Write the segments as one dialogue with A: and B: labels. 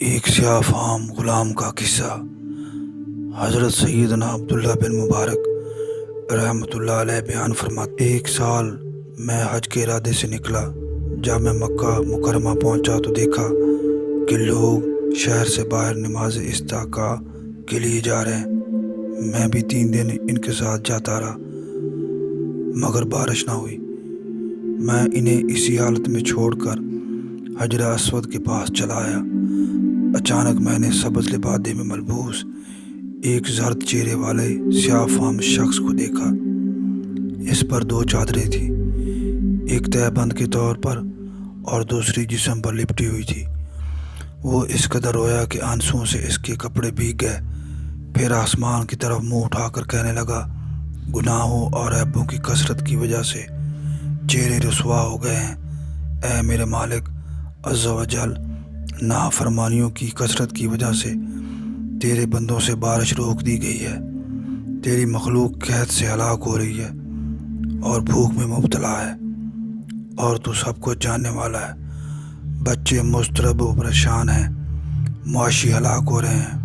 A: ایک سیاہ فام غلام کا قصہ۔ حضرت سیدنا عبداللہ بن مبارک رحمۃ اللہ علیہ بیان فرماتے، ایک سال میں حج کے ارادے سے نکلا۔ جب میں مکہ مکرمہ پہنچا تو دیکھا کہ لوگ شہر سے باہر نماز استسقاء کے لیے جا رہے ہیں۔ میں بھی 3 دن ان کے ساتھ جاتا رہا مگر بارش نہ ہوئی۔ میں انہیں اسی حالت میں چھوڑ کر حجر اسود کے پاس چلا آیا۔ اچانک میں نے سبز لبادے میں ملبوس ایک زرد چہرے والے سیاہ فام شخص کو دیکھا۔ اس پر 2 چادریں تھیں، ایک تہہ بند کے طور پر اور دوسری جسم پر لپٹی ہوئی تھی۔ وہ اس قدر رویا کہ آنسوؤں سے اس کے کپڑے بھیگ گئے۔ پھر آسمان کی طرف منہ اٹھا کر کہنے لگا، گناہوں اور عیبوں کی کثرت کی وجہ سے چہرے رسوا ہو گئے ہیں۔ اے میرے مالک عز و جل، نافرمانیوں کی کثرت کی وجہ سے تیرے بندوں سے بارش روک دی گئی ہے۔ تیری مخلوق قحط سے ہلاک ہو رہی ہے اور بھوک میں مبتلا ہے، اور تو سب کچھ جاننے والا ہے۔ بچے مضطرب و پریشان ہیں، معاشی ہلاک ہو رہے ہیں۔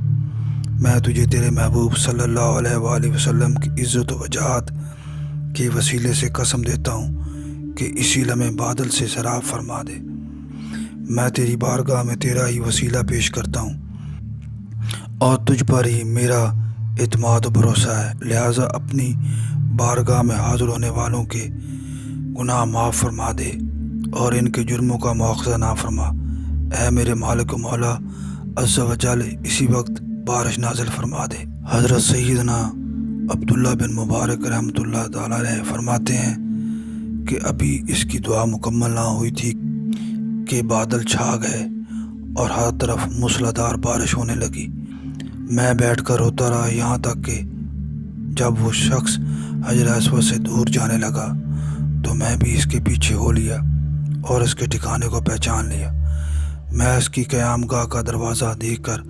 A: میں تجھے تیرے محبوب صلی اللہ علیہ وآلہ وسلم کی عزت و وجاہت کے وسیلے سے قسم دیتا ہوں کہ اسی لمحے بادل سے سیراب فرما دے۔ میں تیری بارگاہ میں تیرا ہی وسیلہ پیش کرتا ہوں اور تجھ پر ہی میرا اعتماد و بھروسہ ہے، لہٰذا اپنی بارگاہ میں حاضر ہونے والوں کے گناہ معاف فرما دے اور ان کے جرموں کا مواخذہ نہ فرما۔ اے میرے مالک و مولا عز و جل، اسی وقت بارش نازل فرما دے۔ حضرت سیدنا عبداللہ بن مبارک رحمۃ اللہ تعالیٰ علیہ فرماتے ہیں کہ ابھی اس کی دعا مکمل نہ ہوئی تھی کہ بادل چھا گئے اور ہر طرف موسلادھار بارش ہونے لگی۔ میں بیٹھ کر روتا رہا یہاں تک کہ جب وہ شخص حجر اسود سے دور جانے لگا تو میں بھی اس کے پیچھے ہو لیا اور اس کے ٹھکانے کو پہچان لیا۔ میں اس کی قیام گاہ کا دروازہ دیکھ کر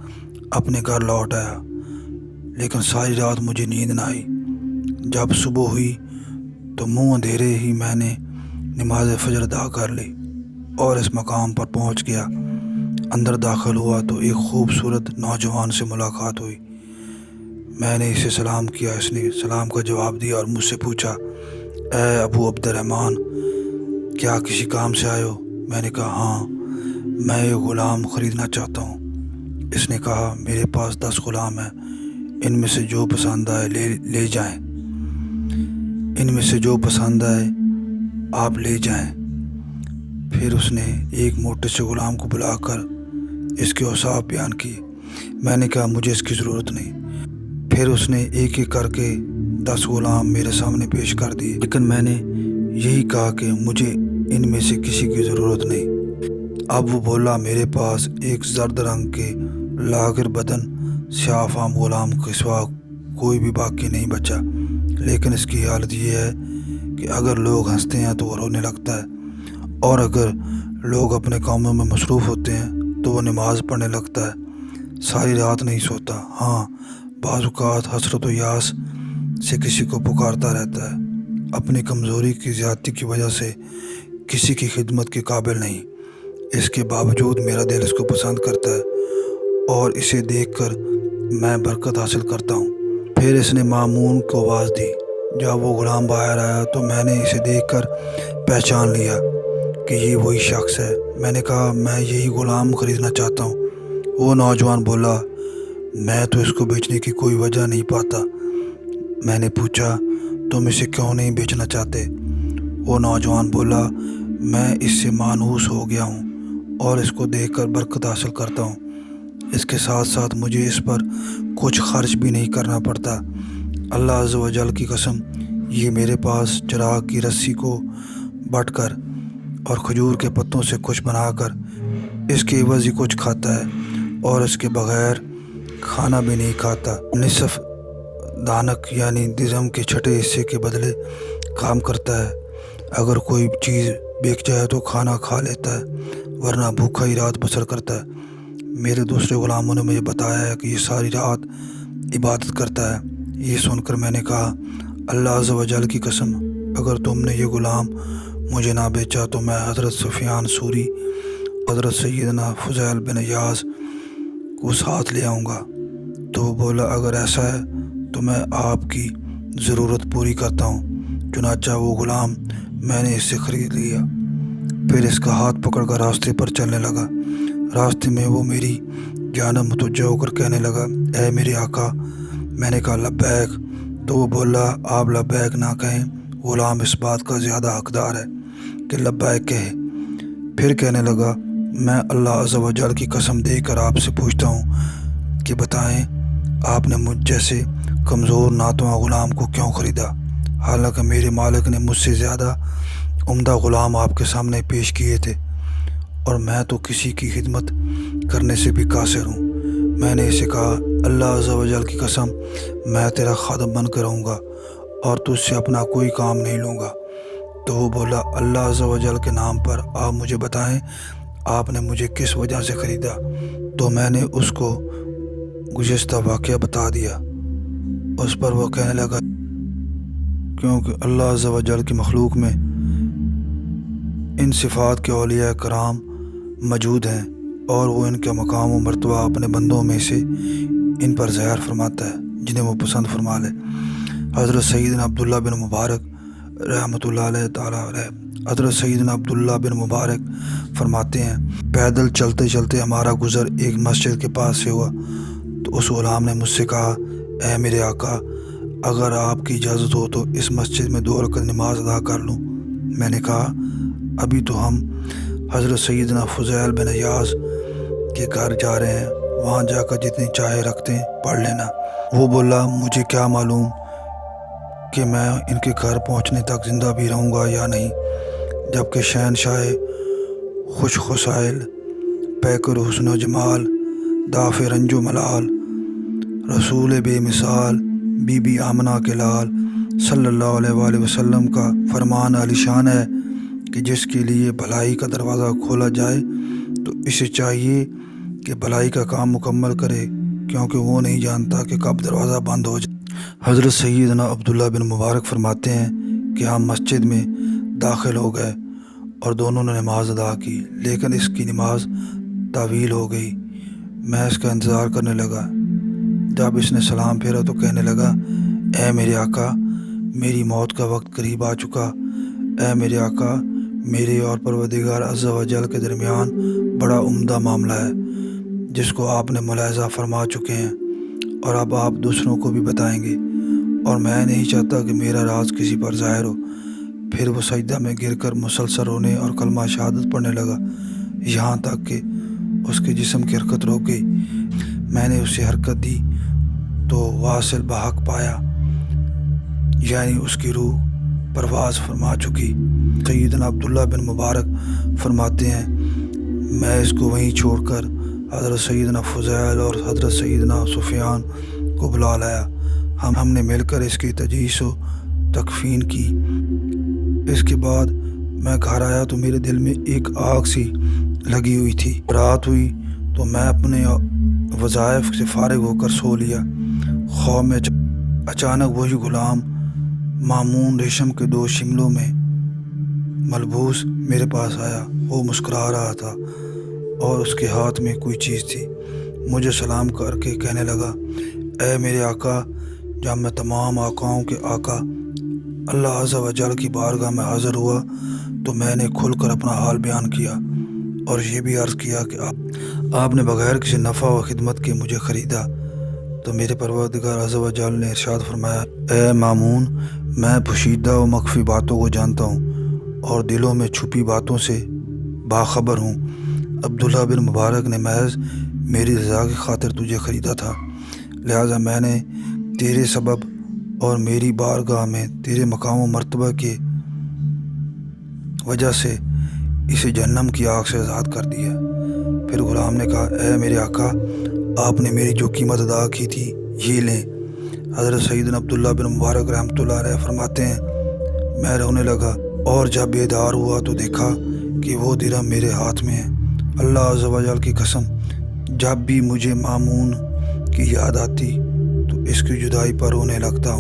A: اپنے گھر لوٹ آیا، لیکن ساری رات مجھے نیند نہ آئی۔ جب صبح ہوئی تو منہ اندھیرے ہی میں نے نماز فجر ادا کر لی اور اس مقام پر پہنچ گیا۔ اندر داخل ہوا تو ایک خوبصورت نوجوان سے ملاقات ہوئی۔ میں نے اسے سلام کیا، اس نے سلام کا جواب دیا اور مجھ سے پوچھا، اے ابو عبد الرحمن، کیا کسی کام سے آئے ہو؟ میں نے کہا ہاں، میں ایک غلام خریدنا چاہتا ہوں۔ اس نے کہا، میرے پاس 10 غلام ہیں، ان میں سے جو پسند آئے لے جائیں، ان میں سے جو پسند آئے آپ لے جائیں۔ پھر اس نے ایک موٹے سے غلام کو بلا کر اس کے اوصاف بیان کیے۔ میں نے کہا مجھے اس کی ضرورت نہیں۔ پھر اس نے ایک ایک کر کے 10 غلام میرے سامنے پیش کر دیے، لیکن میں نے یہی کہا کہ مجھے ان میں سے کسی کی ضرورت نہیں۔ اب وہ بولا، میرے پاس ایک زرد رنگ کے لاغر بدن سیاہ فام غلام کے سوا کوئی بھی باقی نہیں بچا، لیکن اس کی حالت یہ ہے کہ اگر لوگ ہنستے ہیں تو وہ رونے لگتا ہے، اور اگر لوگ اپنے کاموں میں مصروف ہوتے ہیں تو وہ نماز پڑھنے لگتا ہے۔ ساری رات نہیں سوتا، ہاں بعض اوقات حسرت و یاس سے کسی کو پکارتا رہتا ہے۔ اپنی کمزوری کی زیادتی کی وجہ سے کسی کی خدمت کے قابل نہیں، اس کے باوجود میرا دل اس کو پسند کرتا ہے اور اسے دیکھ کر میں برکت حاصل کرتا ہوں۔ پھر اس نے مامون کو آواز دی۔ جب وہ غلام باہر آیا تو میں نے اسے دیکھ کر پہچان لیا کہ یہ وہی شخص ہے۔ میں نے کہا، میں یہی غلام خریدنا چاہتا ہوں۔ وہ نوجوان بولا، میں تو اس کو بیچنے کی کوئی وجہ نہیں پاتا۔ میں نے پوچھا، تم اسے کیوں نہیں بیچنا چاہتے؟ وہ نوجوان بولا، میں اس سے مانوس ہو گیا ہوں اور اس کو دیکھ کر برکت حاصل کرتا ہوں۔ اس کے ساتھ ساتھ مجھے اس پر کچھ خرچ بھی نہیں کرنا پڑتا۔ اللہ عز و جل کی قسم، یہ میرے پاس چراغ کی رسی کو بٹ کر اور کھجور کے پتوں سے کچھ بنا کر اس کے عوض ہی کچھ کھاتا ہے اور اس کے بغیر کھانا بھی نہیں کھاتا۔ نصف دانک یعنی درہم کے چھٹے حصے کے بدلے کام کرتا ہے۔ اگر کوئی چیز بیک جائے تو کھانا کھا لیتا ہے، ورنہ بھوکا ہی رات بسر کرتا ہے۔ میرے دوسرے غلاموں نے مجھے بتایا ہے کہ یہ ساری رات عبادت کرتا ہے۔ یہ سن کر میں نے کہا، اللہ عز و جل کی قسم، اگر تم نے یہ غلام مجھے نہ بیچا تو میں حضرت سفیان ثوری، حضرت سیدنا فضیل بن عیاض کو ساتھ لے آؤں گا۔ تو وہ بولا اگر ایسا ہے تو میں آپ کی ضرورت پوری کرتا ہوں۔ چنانچہ وہ غلام میں نے اس سے خرید لیا، پھر اس کا ہاتھ پکڑ کر راستے پر چلنے لگا۔ راستے میں وہ میری جانب متوجہ ہو کر کہنے لگا اے میرے آقا۔ میں نے کہا لبیک۔ تو وہ بولا آپ لبیک نہ کہیں، غلام اس بات کا زیادہ حقدار ہے کہ لبیک کہے۔ پھر کہنے لگا میں اللہ عز و جل کی قسم دے کر آپ سے پوچھتا ہوں کہ بتائیں آپ نے مجھ جیسے کمزور ناتواں غلام کو کیوں خریدا، حالانکہ میرے مالک نے مجھ سے زیادہ عمدہ غلام آپ کے سامنے پیش کیے تھے، اور میں تو کسی کی خدمت کرنے سے بھی قاصر ہوں۔ میں نے اسے کہا اللہ عز و جل کی قسم میں تیرا خادم بن کر رہوں گا اور تجھ سے اپنا کوئی کام نہیں لوں گا۔ تو وہ بولا اللہ عز و جل کے نام پر آپ مجھے بتائیں آپ نے مجھے کس وجہ سے خریدا۔ تو میں نے اس کو گزشتہ واقعہ بتا دیا۔ اس پر وہ کہنے لگا کیونکہ اللہ عز و جل کی مخلوق میں ان صفات کے اولیاء کرام موجود ہیں، اور وہ ان کا مقام و مرتبہ اپنے بندوں میں سے ان پر ظاہر فرماتا ہے جنہیں وہ پسند فرما لے۔ حضرت سیدنا عبداللہ بن مبارک رحمۃ اللہ علیہ تعالیٰ علیہ، حضرت سیدنا عبداللہ بن مبارک فرماتے ہیں پیدل چلتے چلتے ہمارا گزر ایک مسجد کے پاس سے ہوا، تو اس غلام نے مجھ سے کہا اے میرے آقا اگر آپ کی اجازت ہو تو اس مسجد میں 2 رکعت نماز ادا کر لوں۔ میں نے کہا ابھی تو ہم حضرت سیدنا فضیل بن عیاض کے گھر جا رہے ہیں، وہاں جا کر جتنی چاہے رکھتے پڑھ لینا۔ وہ بولا مجھے کیا معلوم کہ میں ان کے گھر پہنچنے تک زندہ بھی رہوں گا یا نہیں، جبکہ شہنشاہ خوش خصائل پیکر حسن و جمال دافع رنج و ملال رسول بے مثال بی بی آمنہ کے لال صلی اللہ علیہ وآلہ وسلم کا فرمان عالی شان ہے کہ جس کے لیے بھلائی کا دروازہ کھولا جائے تو اسے چاہیے کہ بھلائی کا کام مکمل کرے، کیونکہ وہ نہیں جانتا کہ کب دروازہ بند ہو جائے۔ حضرت سیدنا عبداللہ بن مبارک فرماتے ہیں کہ ہم مسجد میں داخل ہو گئے اور دونوں نے نماز ادا کی، لیکن اس کی نماز طویل ہو گئی۔ میں اس کا انتظار کرنے لگا۔ جب اس نے سلام پھیرا تو کہنے لگا اے میرے آقا میری موت کا وقت قریب آ چکا۔ اے میرے آقا میرے اور پروردگار عز و جل کے درمیان بڑا عمدہ معاملہ ہے جس کو آپ نے ملاحظہ فرما چکے ہیں، اور اب آپ دوسروں کو بھی بتائیں گے، اور میں نہیں چاہتا کہ میرا راز کسی پر ظاہر ہو۔ پھر وہ سجدہ میں گر کر مسلسل رونے اور کلمہ شہادت پڑھنے لگا، یہاں تک کہ اس کے جسم کی حرکت رک گئی۔ میں نے اسے حرکت دی تو واصل بحق پایا، یعنی اس کی روح پرواز فرما چکی۔ سیدنا عبداللہ بن مبارک فرماتے ہیں میں اس کو وہیں چھوڑ کر حضرت سیدنا فضیل اور حضرت سیدنا سفیان کو بلا لایا۔ ہم نے مل کر اس کی تجہیز و تکفین کی۔ اس کے بعد میں گھر آیا تو میرے دل میں ایک آگ سی لگی ہوئی تھی۔ رات ہوئی تو میں اپنے وظائف سے فارغ ہو کر سو لیا۔ خواب میں اچانک وہی غلام مامون ریشم کے 2 شملوں میں ملبوس میرے پاس آیا۔ وہ مسکرا رہا تھا اور اس کے ہاتھ میں کوئی چیز تھی۔ مجھے سلام کر کے کہنے لگا اے میرے آقا جب میں تمام آقاؤں کے آقا اللہ عز و جل کی بارگاہ میں حاضر ہوا تو میں نے کھل کر اپنا حال بیان کیا اور یہ بھی عرض کیا کہ آپ نے بغیر کسی نفع و خدمت کے مجھے خریدا۔ تو میرے پروردگار عز و جل نے ارشاد فرمایا اے مامون میں پوشیدہ و مخفی باتوں کو جانتا ہوں اور دلوں میں چھپی باتوں سے باخبر ہوں۔ عبداللہ بن مبارک نے محض میری رضا کی خاطر تجھے خریدا تھا، لہٰذا میں نے تیرے سبب اور میری بارگاہ میں تیرے مقام و مرتبہ کے وجہ سے اسے جہنم کی آگ سے آزاد کر دیا۔ پھر غلام نے کہا اے میرے آقا آپ نے میری جو قیمت ادا کی تھی یہ لیں۔ حضرت سیدنا عبداللہ بن مبارک رحمۃ اللہ علیہ فرماتے ہیں میں رونے لگا اور جب بیدار ہوا تو دیکھا کہ وہ درہم میرے ہاتھ میں ہے۔ اللہ عز و جل کی قسم جب بھی مجھے مامون کی یاد آتی تو اس کی جدائی پر رونے لگتا ہوں۔